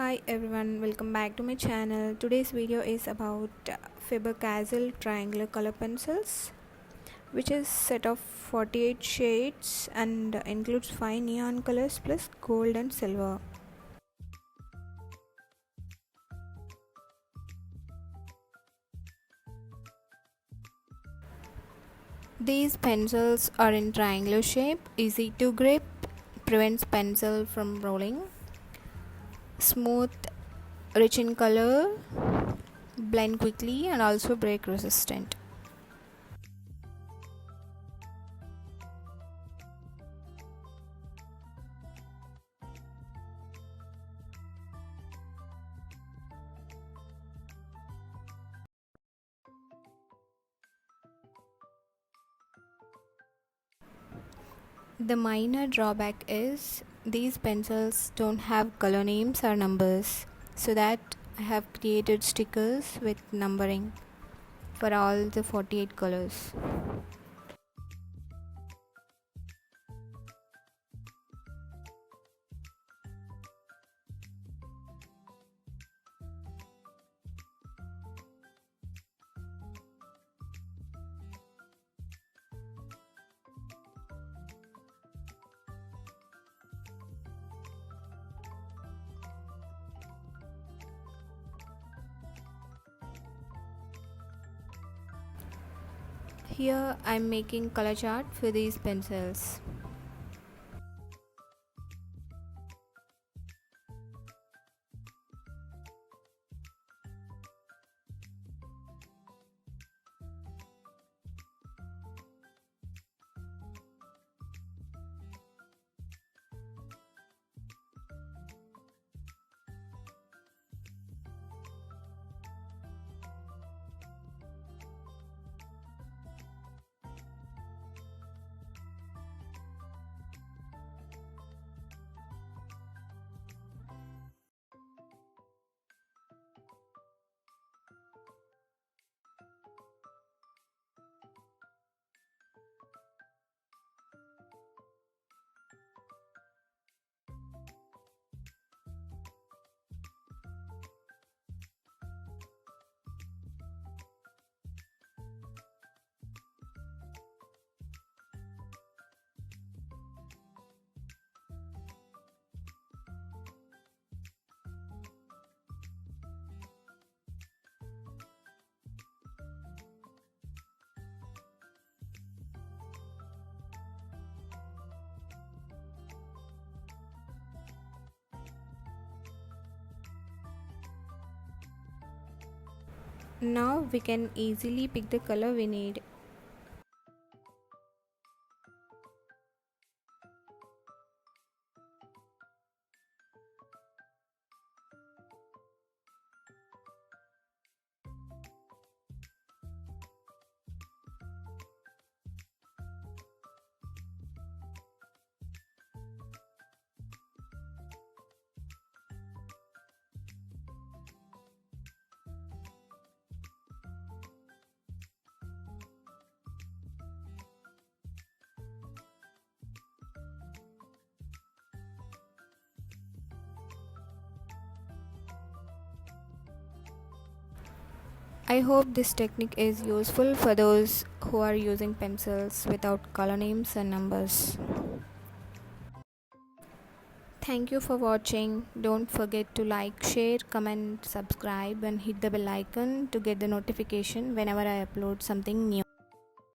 Hi everyone, welcome back to my channel. Today's video is about Faber-Castell triangular color pencils, which is set of 48 shades and includes 5 neon colors plus gold and silver. These pencils are in triangular shape, easy to grip, prevents pencil from rolling, smooth, rich in color, blend quickly and also break resistant. The minor drawback is these pencils don't have color names or numbers, so that I have created stickers with numbering for all the 48 colors. Here I am making color chart for these pencils. Now we can easily pick the color we need. I hope this technique is useful for those who are using pencils without color names and numbers. Thank you for watching. Don't forget to like, share, comment, subscribe and hit the bell icon to get the notification whenever I upload something new.